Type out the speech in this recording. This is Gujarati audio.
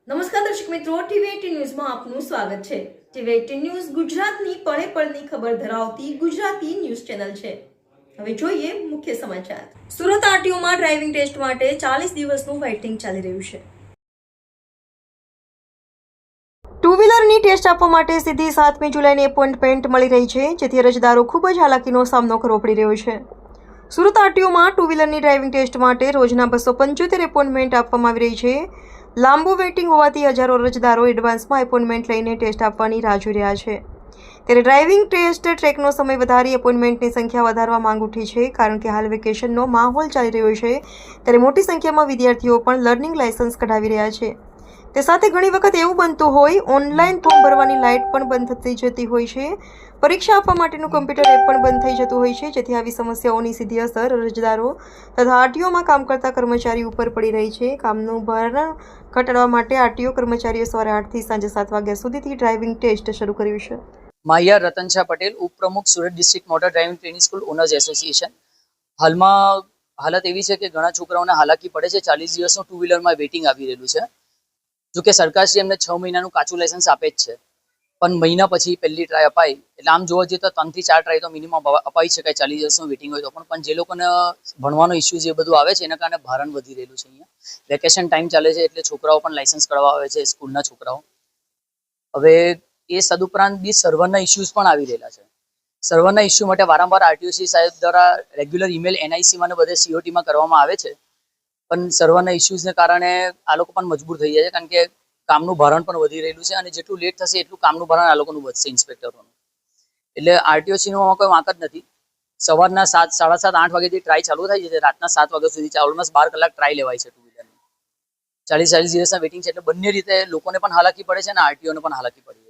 નમસ્કાર દર્શક મિત્રો, ટીવી18 ન્યૂઝમાં આપનું સ્વાગત છે। ટીવી18 ન્યૂઝ ગુજરાતની પળે પળની ખબર ધરાવતી ગુજરાતી ન્યૂઝ ચેનલ છે। હવે જોઈએ મુખ્ય સમાચાર। સુરત આરટીઓમાં ડ્રાઇવિંગ ટેસ્ટ માટે 40 દિવસનું વેઇટિંગ ચાલી રહ્યું છે। ટુ વ્હીલરની ટેસ્ટ આપવા માટે સીધી 7મી જુલાઈની એપોઇન્ટમેન્ટ મળી રહી છે, જેથી અરજદારો ખૂબ જ હાલાકીનો સામનો કરવો પડી રહ્યો છે। સુરત આરટીઓમાં ટુ વ્હીલરની ડ્રાઇવિંગ ટેસ્ટ માટે રોજના 275 એપોઇન્ટમેન્ટ આપવામાં આવી રહી છે। લાંબુ વેઇટિંગ હોવાથી હજારો અરજદારો એડવાન્સમાં એપોઇન્ટમેન્ટ લઈને ટેસ્ટ આપવાની રાહ જોઈ રહ્યા છે। ત્યારે ડ્રાઇવિંગ ટેસ્ટ ટ્રેકનો સમય વધારી એપોઇન્ટમેન્ટની સંખ્યા વધારવા માંગ ઉઠી છે, કારણ કે હાલ વેકેશનનો માહોલ ચાલી રહ્યો છે। ત્યારે મોટી સંખ્યામાં વિદ્યાર્થીઓ પણ લર્નિંગ લાયસન્સ કઢાવી રહ્યા છે। તે સાથે ઘણી વખત એવું બનતું હોય ઓનલાઈન ફોર્મ ભરવાની લાઇટ પણ બંધ થઈ જતી હોય છે, પરીક્ષા આપવા માટેનું કમ્પ્યુટર એપ પણ બંધ થઈ જતું હોય છે, જેથી આવી સમસ્યાઓની સીધી અસર અરજદારો તથા આરટીઓમાં કામ કરતા કર્મચારીઓ ઉપર પડી રહી છે। કામનું ભારણ ઘટાડવા માટે આરટીઓ કર્મચારીઓ સવારે 8 થી સાંજે 7 વાગ્યા સુધીથી ડ્રાઇવિંગ ટેસ્ટ શરૂ કર્યું છે। માહિયાર રતનશાહ પટેલ, ઉપપ્રમુખ Surat district motor driving training school owners association. હાલમાં હાલત એવી છે કે ઘણા છોકરાઓને હાલાકી પડે છે। 40 દિવસનું ટુ વ્હીલરમાં વેઇટિંગ આવી રહેલું છે। જો કે સરકારશ્રી એમને 6 મહિનાનું કાચું લાયસન્સ આપે જ છે, પણ મહિના પછી પહેલી ટ્રાય અપાય એટલે આમ જોવા જઈએ તો 3 થી 4 ટ્રાય તો મિનિમમ અપાઈ શકાય 40 દિવસનું વેઇટિંગ હોય તો પણ જે લોકોને ભણવાનો ઇસ્યુ જે બધું આવે છે એના કારણે ભારણ વધી રહેલું છે। અહીંયા વેકેશન ટાઈમ ચાલે છે એટલે છોકરાઓ પણ લાયસન્સ કઢાવવા આવે છે, સ્કૂલના છોકરાઓ। હવે એ સદુપરાંત બી સર્વરના ઇસ્યુઝ પણ આવી રહેલા છે। સર્વરના ઇસ્યુ માટે વારંવાર આરટીઓસી સાહેબ દ્વારા રેગ્યુલર ઈમેલ એનઆઈસીમાં બધે સીઓટીમાં કરવામાં આવે છે, પણ સર્વરના ઇસ્યુઝને કારણે આ લોકો પણ મજબૂર થઈ જાય છે, કારણ કે કામનું ભારણ પણ વધી રહેલું છે અને જેટલું લેટ થશે એટલું કામનું ભારણ આ લોકોનું વધશે ઇન્સ્પેક્ટરોનું। એટલે આરટીઓસીનો કોઈ વાંક જ નથી। સવારના 7, 7:30, 8 વાગ્યાથી ટ્રાય ચાલુ થાય છે, રાતના 7 વાગ્યા સુધી ઓલમોસ્ટ 12 કલાક ટ્રાય લેવાય છે ટુ વ્હીલરની। 40 દિવસના વેઇટિંગ છે એટલે બંને રીતે લોકોને પણ હાલાકી પડે છે અને આરટીઓને પણ હાલાકી પડે છે।